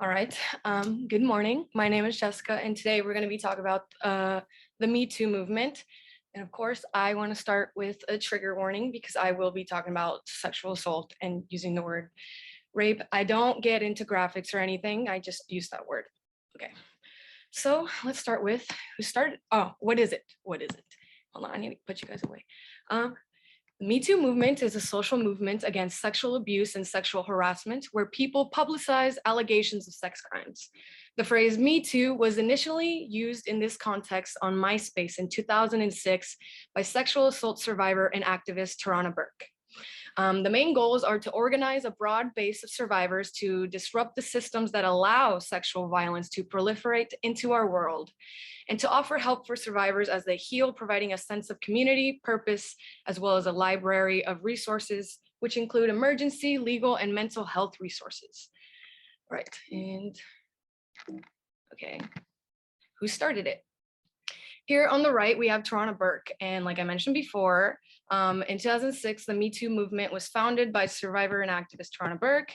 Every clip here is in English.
All right. Good morning. My name is Jessica, and today we're going to be talking about the Me Too movement. And of course, I want to start with a trigger warning because I will be talking about sexual assault and using the word rape. I don't get into graphics or anything. I just use that word. Okay. So let's start with who started. Oh, what is it? What is it? Hold on, I need to put you guys away. The Me Too movement is a social movement against sexual abuse and sexual harassment where people publicize allegations of sex crimes. The phrase Me Too was initially used in this context on MySpace in 2006 by sexual assault survivor and activist Tarana Burke. The main goals are to organize a broad base of survivors to disrupt the systems that allow sexual violence to proliferate into our world, and to offer help for survivors as they heal, providing a sense of community, purpose, as well as a library of resources, which include emergency, legal, and mental health resources. Right, and okay, who started it? Here on the right, we have Tarana Burke, and like I mentioned before, in 2006, the Me Too movement was founded by survivor and activist Tarana Burke.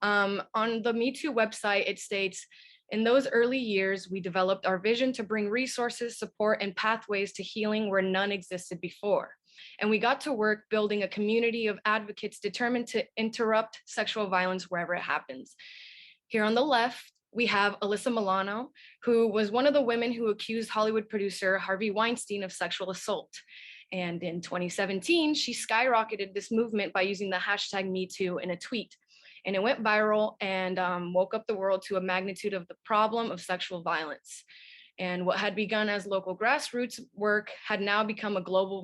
On the Me Too website, it states, "In those early years, we developed our vision to bring resources, support, and pathways to healing where none existed before. And we got to work building a community of advocates determined to interrupt sexual violence wherever it happens." Here on the left, we have Alyssa Milano, who was one of the women who accused Hollywood producer Harvey Weinstein of sexual assault. And in 2017, she skyrocketed this movement by using the hashtag #MeToo in a tweet. And it went viral and woke up the world to a magnitude of the problem of sexual violence. And what had begun as local grassroots work had now become a global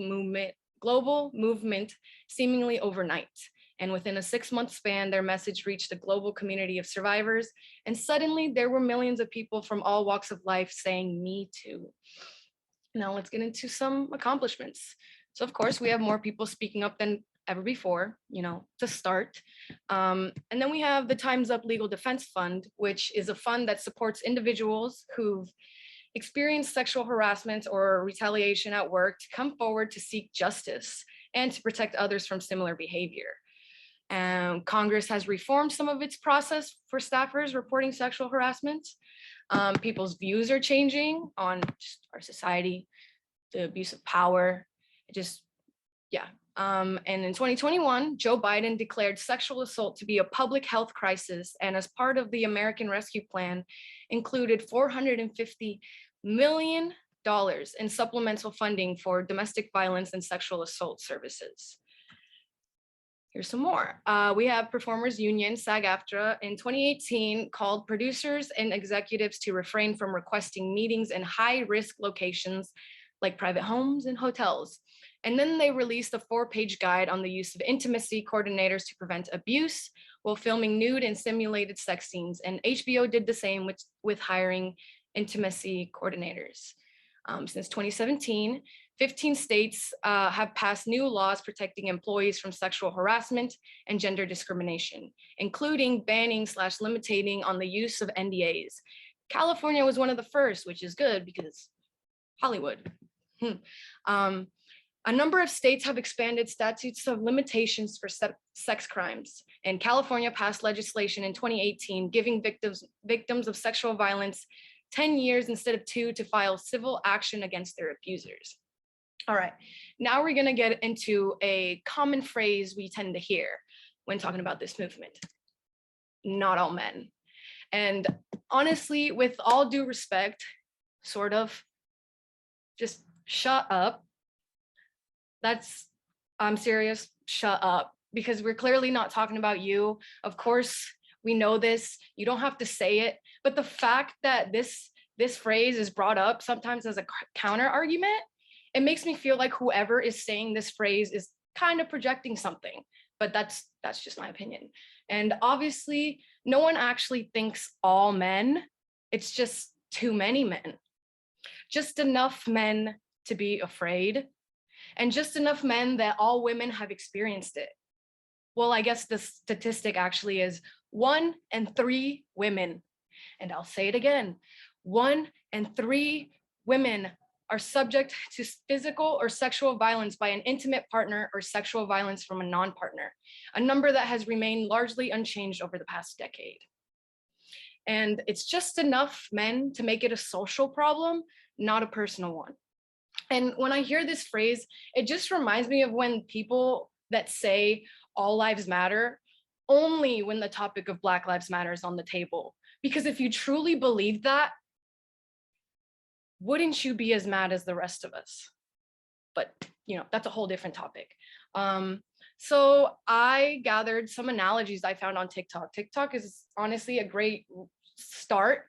movement seemingly overnight. And within a 6-month span, their message reached a global community of survivors. And suddenly there were millions of people from all walks of life saying "Me Too." Now let's get into some accomplishments. So of course, we have more people speaking up than ever before, to start. And then we have the Time's Up Legal Defense Fund, which is a fund that supports individuals who've experienced sexual harassment or retaliation at work to come forward to seek justice and to protect others from similar behavior. Congress has reformed some of its process for staffers reporting sexual harassment. People's views are changing on just our society, the abuse of power, and in 2021, Joe Biden declared sexual assault to be a public health crisis, and as part of the American Rescue Plan, included $450 million in supplemental funding for domestic violence and sexual assault services. Here's some more. We have Performers Union, SAG-AFTRA, in 2018 called producers and executives to refrain from requesting meetings in high-risk locations like private homes and hotels. And then they released a 4-page guide on the use of intimacy coordinators to prevent abuse while filming nude and simulated sex scenes. And HBO did the same with hiring intimacy coordinators. Since 2017, 15 states have passed new laws protecting employees from sexual harassment and gender discrimination, including banning/limiting on the use of NDAs. California was one of the first, which is good because Hollywood. A number of states have expanded statutes of limitations for sex crimes, and California passed legislation in 2018 giving victims of sexual violence 10 years instead of 2 to file civil action against their abusers. All right, now we're gonna get into a common phrase we tend to hear when talking about this movement: not all men. And honestly, with all due respect, sort of, just shut up. I'm serious, shut up, because we're clearly not talking about you. Of course, we know this, you don't have to say it, but the fact that this phrase is brought up sometimes as a counter argument, it makes me feel like whoever is saying this phrase is kind of projecting something, but that's just my opinion. And obviously, no one actually thinks all men, it's just too many men. Just enough men to be afraid, and just enough men that all women have experienced it. Well, I guess the statistic actually is 1 in 3 women, and I'll say it again, 1 in 3 women are subject to physical or sexual violence by an intimate partner or sexual violence from a non-partner, a number that has remained largely unchanged over the past decade. And it's just enough men to make it a social problem, not a personal one. And when I hear this phrase, it just reminds me of when people that say all lives matter only when the topic of Black Lives Matter is on the table. Because if you truly believe that, wouldn't you be as mad as the rest of us? But that's a whole different topic. So I gathered some analogies I found on TikTok. TikTok is honestly a great start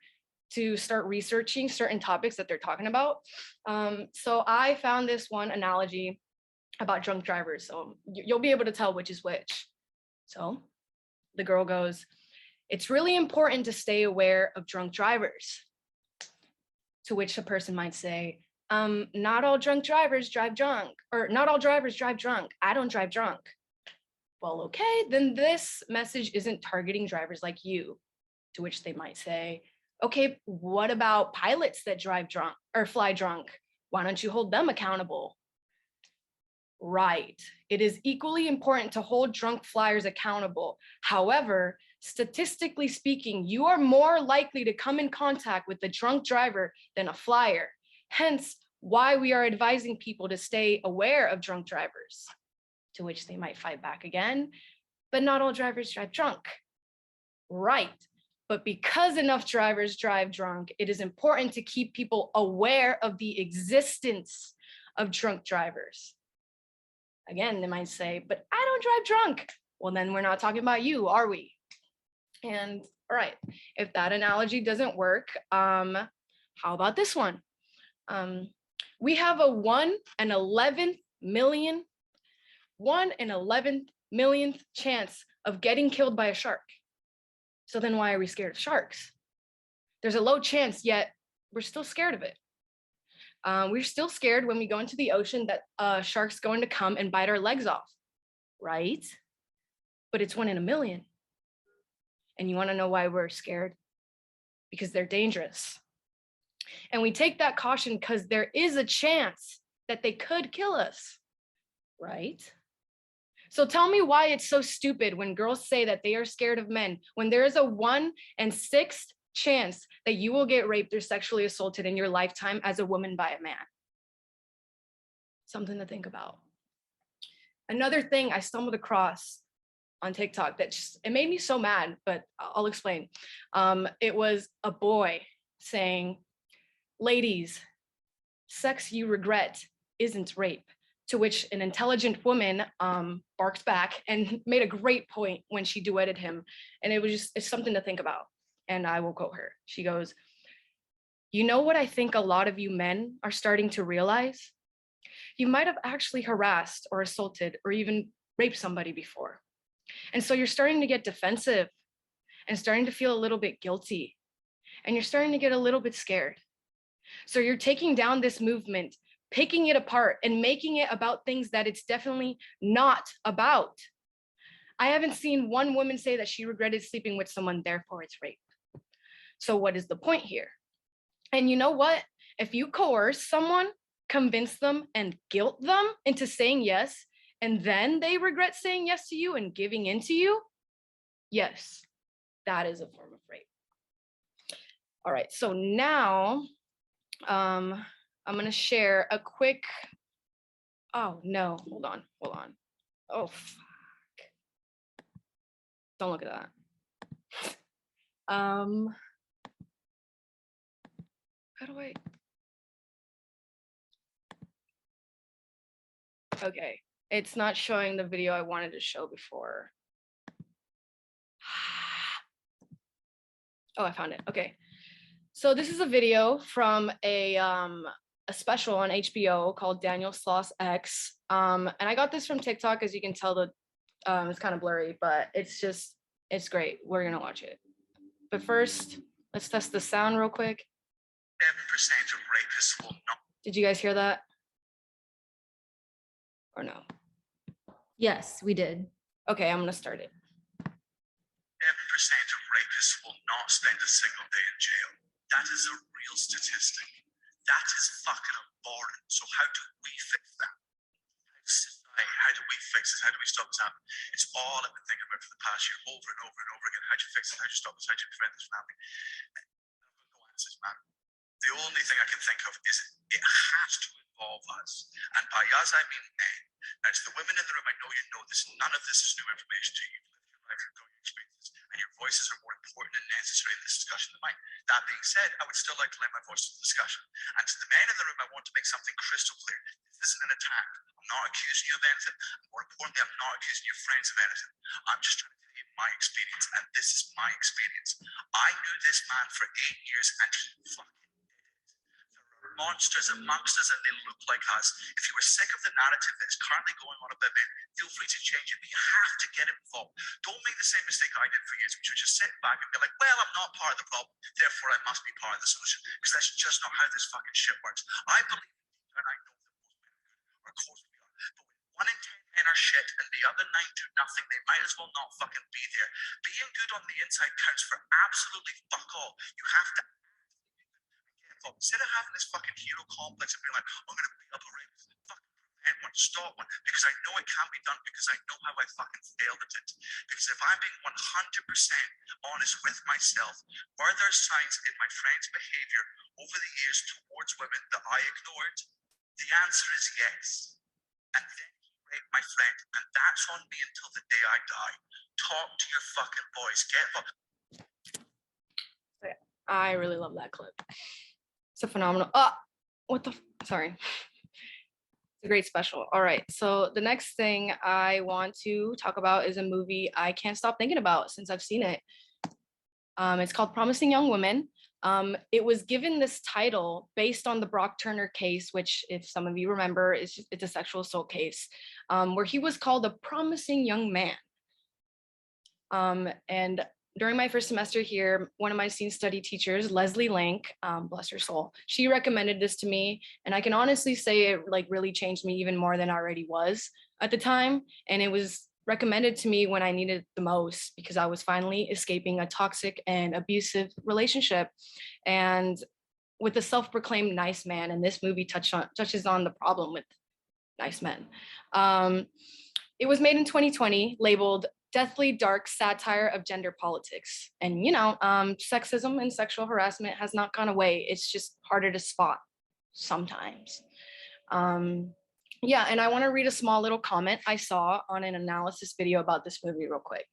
to start researching certain topics that they're talking about. So I found this one analogy about drunk drivers. So you'll be able to tell which is which. So the girl goes, "It's really important to stay aware of drunk drivers." To which the person might say, not all drunk drivers drive drunk, or not all drivers drive drunk. I don't drive drunk. Well, okay, then this message isn't targeting drivers like you. To which they might say, okay, what about pilots that drive drunk or fly drunk? Why don't you hold them accountable? Right. It is equally important to hold drunk flyers accountable. However, statistically speaking, you are more likely to come in contact with the drunk driver than a flyer. Hence, why we are advising people to stay aware of drunk drivers. To which they might fight back again, but not all drivers drive drunk. Right. But because enough drivers drive drunk, it is important to keep people aware of the existence of drunk drivers. Again, they might say, but I don't drive drunk. Well, then we're not talking about you, are we? And all right, if that analogy doesn't work, how about this one? We have a 1 in 11 millionth chance of getting killed by a shark. So then why are we scared of sharks? There's a low chance, yet we're still scared of it. We're still scared when we go into the ocean that a shark's going to come and bite our legs off, right? But it's 1 in a million. And you want to know why we're scared? Because they're dangerous. And we take that caution because there is a chance that they could kill us, right? So tell me why it's so stupid when girls say that they are scared of men when there is a 1 in 6 chance that you will get raped or sexually assaulted in your lifetime as a woman by a man. Something to think about. Another thing I stumbled across on TikTok that it made me so mad, but I'll explain. It was a boy saying, "Ladies, sex you regret isn't rape." To which an intelligent woman barked back and made a great point when she duetted him. And it's something to think about. And I will quote her. She goes, "You know what I think a lot of you men are starting to realize? You might have actually harassed or assaulted or even raped somebody before. And so you're starting to get defensive and starting to feel a little bit guilty. And you're starting to get a little bit scared. So you're taking down this movement, picking it apart and making it about things that it's definitely not about. I haven't seen one woman say that she regretted sleeping with someone, therefore it's rape. So what is the point here? And you know what? If you coerce someone, convince them and guilt them into saying yes, and then they regret saying yes to you and giving in to you, yes, that is a form of rape. All right, so now I'm gonna share a quick, oh no, hold on. Oh, fuck. Don't look at that. How do I? Okay, it's not showing the video I wanted to show before. Oh, I found it. Okay, so this is a video from a special on HBO called Daniel Sloss X. And I got this from TikTok. As you can tell, it's kind of blurry, but it's great. We're gonna watch it. But first, let's test the sound real quick. 7% of rapists will not. Did you guys hear that? Or no? Yes, we did. Okay, I'm gonna start it. 7% of rapists will not spend a single day in jail. That is a real statistic. That is fucking abhorrent. So how do we fix that? How does society me? How do we fix this? How do we stop this happening? It's all I've been thinking about for the past year, over and over and over again. How do you fix this? How do you stop this? How do you prevent this from happening? I've got no answers, man. The only thing I can think of is it has to involve us. And by us, I mean men. Now, to the women in the room, I know you know this. None of this is new information to you. You've lived your life, you've got your experiences, and your voices are more important and necessary in this discussion than mine. That being said, I would still like to lend my voice to the discussion. And to the men in the room, I want to make something crystal clear. This isn't an attack. I'm not accusing you of anything. More importantly, I'm not accusing your friends of anything. I'm just trying to tell you my experience, and this is my experience. I knew this man for 8 years, and he fucking monsters amongst us and they look like us. If you are sick of the narrative that is currently going on about men, feel free to change it, but you have to get involved. Don't make the same mistake I did for years, which was just sit back and be like, well, I'm not part of the problem, therefore I must be part of the solution, because that's just not how this fucking shit works. I believe, and I know that most men are good, or of course we are, but when 1 in 10 men are shit and the other 9 do nothing, they might as well not fucking be there. Being good on the inside counts for absolutely fuck all. You have to instead of having this fucking hero complex and being like, I'm gonna beat up a rapist, fucking prevent one, stop one, because I know it can't be done, because I know how I fucking failed at it. Because if I'm being 100% honest with myself, were there signs in my friend's behavior over the years towards women that I ignored? The answer is yes. And then he raped my friend, and that's on me until the day I die. Talk to your fucking boys, get fucking. I really love that clip. It's a phenomenal. Sorry. It's a great special. All right. So the next thing I want to talk about is a movie I can't stop thinking about since I've seen it. It's called Promising Young Women. It was given this title based on the Brock Turner case, which, if some of you remember, it's a sexual assault case, where he was called a promising young man. And during my first semester here, one of my scene study teachers, Leslie Lank, bless her soul, she recommended this to me. And I can honestly say it like really changed me even more than I already was at the time. And it was recommended to me when I needed it the most, because I was finally escaping a toxic and abusive relationship. And with a self-proclaimed nice man, and this movie touches on the problem with nice men. It was made in 2020, labeled deathly dark satire of gender politics. And, you know, sexism and sexual harassment has not gone away. It's just harder to spot sometimes. Yeah, and I want to read a small little comment I saw on an analysis video about this movie real quick.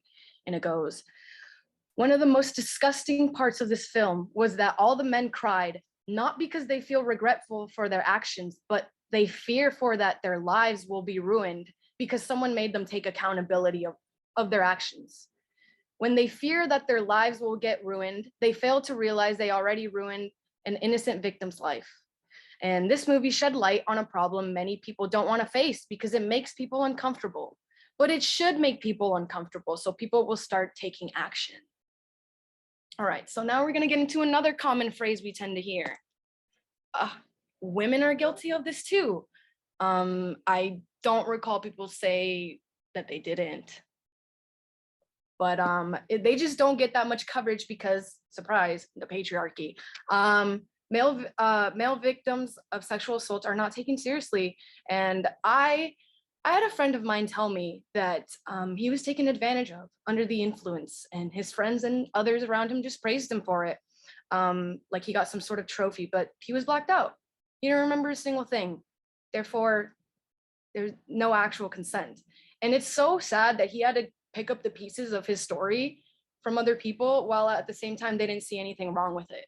And it goes, one of the most disgusting parts of this film was that all the men cried, not because they feel regretful for their actions, but they fear for that their lives will be ruined because someone made them take accountability of their actions. When they fear that their lives will get ruined, they fail to realize they already ruined an innocent victim's life. And this movie shed light on a problem many people don't want to face because it makes people uncomfortable. But it should make people uncomfortable so people will start taking action. All right, so now we're going to get into another common phrase we tend to hear. Women are guilty of this too. I don't recall people say that they didn't. But they just don't get that much coverage because, surprise, the patriarchy. Male victims of sexual assault are not taken seriously. And I had a friend of mine tell me that he was taken advantage of under the influence, and his friends and others around him just praised him for it. Like he got some sort of trophy, but he was blacked out. He didn't remember a single thing. Therefore, there's no actual consent. And it's so sad that he had to pick up the pieces of his story from other people while at the same time they didn't see anything wrong with it.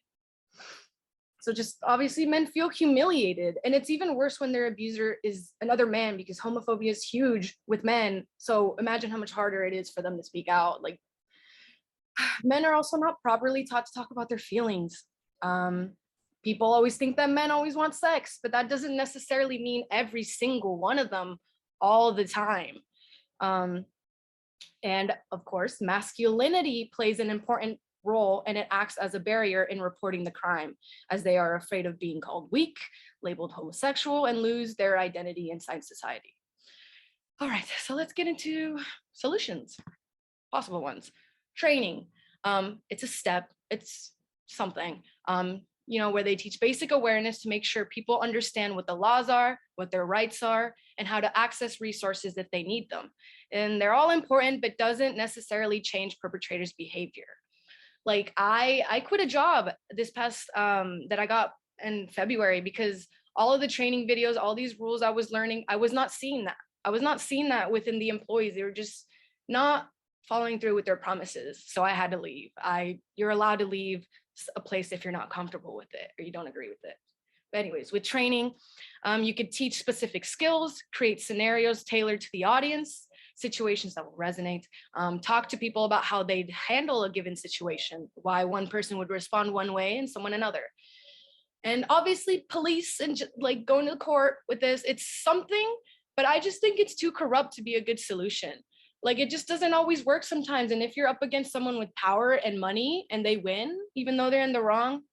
So just obviously men feel humiliated, and it's even worse when their abuser is another man because homophobia is huge with men. So imagine how much harder it is for them to speak out. Like, men are also not properly taught to talk about their feelings. People always think that men always want sex, but that doesn't necessarily mean every single one of them all the time. And of course, masculinity plays an important role, and it acts as a barrier in reporting the crime, as they are afraid of being called weak, labeled homosexual, and lose their identity inside society. All right, so let's get into solutions, possible ones. Training. It's a step, it's something. where they teach basic awareness to make sure people understand what the laws are, what their rights are, and how to access resources if they need them. And they're all important, but doesn't necessarily change perpetrators' behavior. Like I quit a job this past that I got in February because all of the training videos, all these rules I was learning, I was not seeing that. I was not seeing that within the employees. They were just not following through with their promises. So I had to leave. You're allowed to leave a place if you're not comfortable with it or you don't agree with it. But anyways, with training, you could teach specific skills, create scenarios tailored to the audience, situations that will resonate, talk to people about how they'd handle a given situation, why one person would respond one way and someone another. And obviously police and like going to the court with this, it's something, but I just think it's too corrupt to be a good solution. Like it just doesn't always work sometimes. And if you're up against someone with power and money and they win, even though they're in the wrong,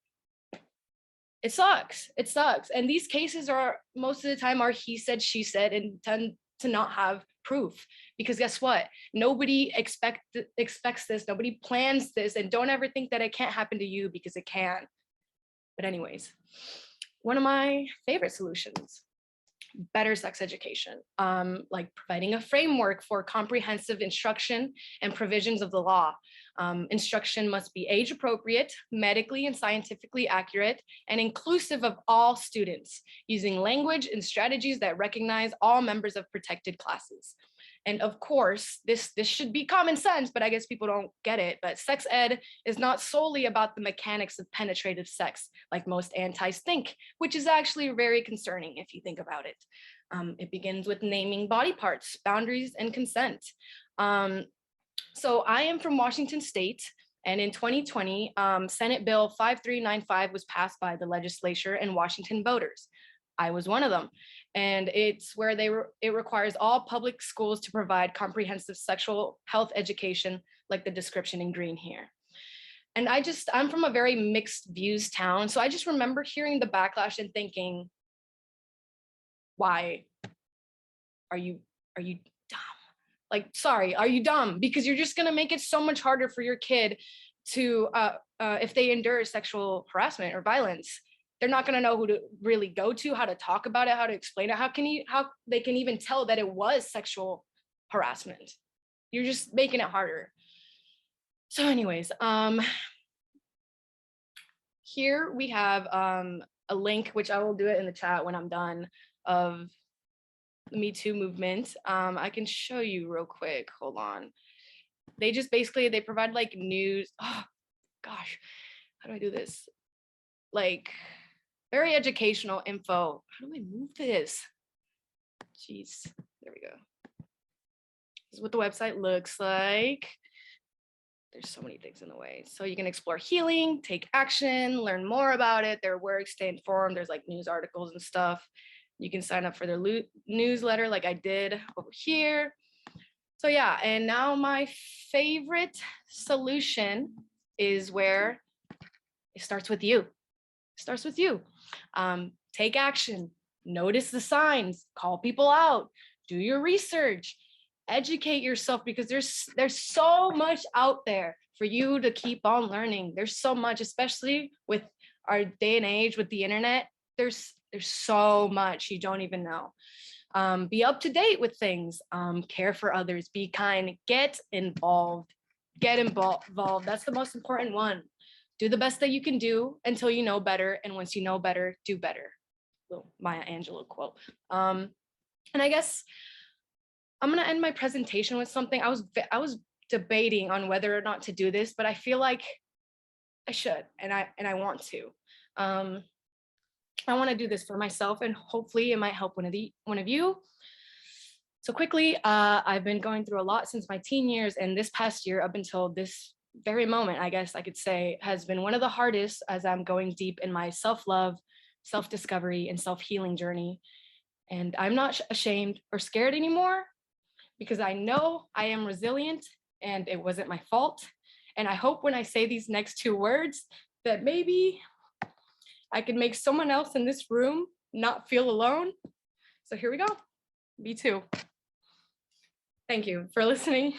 it sucks. It sucks. And these cases are most of the time are he said, she said, and tend to not have proof, because guess what? Nobody expects this. Nobody plans this. And don't ever think that it can't happen to you, because it can. But anyways, one of my favorite solutions, better sex education, like providing a framework for comprehensive instruction and provisions of the law. Instruction must be age appropriate, medically and scientifically accurate, and inclusive of all students, using language and strategies that recognize all members of protected classes. And of course, this should be common sense, but I guess people don't get it. But sex ed is not solely about the mechanics of penetrative sex, like most antis think, which is actually very concerning if you think about it. It begins with naming body parts, boundaries, and consent. So I am from Washington State, and in 2020, Senate Bill 5395 was passed by the legislature and Washington voters. I was one of them. And it's where it requires all public schools to provide comprehensive sexual health education, like the description in green here. And I'm from a very mixed views town. So I just remember hearing the backlash and thinking, why are you dumb? Like, sorry, are you dumb? Because you're just gonna make it so much harder for your kid to, if they endure sexual harassment or violence, they're not going to know who to really go to, how to talk about it, how to explain it, how they can even tell that it was sexual harassment. You're just making it harder. So anyways, here we have a link, which I will do it in the chat when I'm done, of the MeToo movement. I can show you real quick. Hold on. They just basically, they provide like news. Oh gosh, how do I do this? Like, very educational info. How do I move this? Jeez, there we go. This is what the website looks like. There's so many things in the way. So you can explore healing, take action, learn more about it, their work, stay informed. There's like news articles and stuff. You can sign up for their newsletter like I did over here. So yeah, and now my favorite solution is where it starts with you. It starts with you. Take action, notice the signs, call people out, do your research, educate yourself, because there's so much out there for you to keep on learning. There's so much, especially with our day and age with the internet. There's so much you don't even know. Be up to date with things, care for others, be kind, get involved. That's the most important one. Do the best that you can do until you know better. And once you know better, do better. Little Maya Angelou quote. And I guess I'm gonna end my presentation with something. I was debating on whether or not to do this, but I feel like I should, and I want to. I want to do this for myself, and hopefully it might help one of you. So quickly, I've been going through a lot since my teen years, and this past year up until this very moment, I guess I could say, has been one of the hardest as I'm going deep in my self-love, self-discovery, and self-healing journey. And I'm not ashamed or scared anymore, because I know I am resilient and it wasn't my fault. And I hope when I say these next two words that maybe I can make someone else in this room not feel alone. So here we go. Me too. Thank you for listening.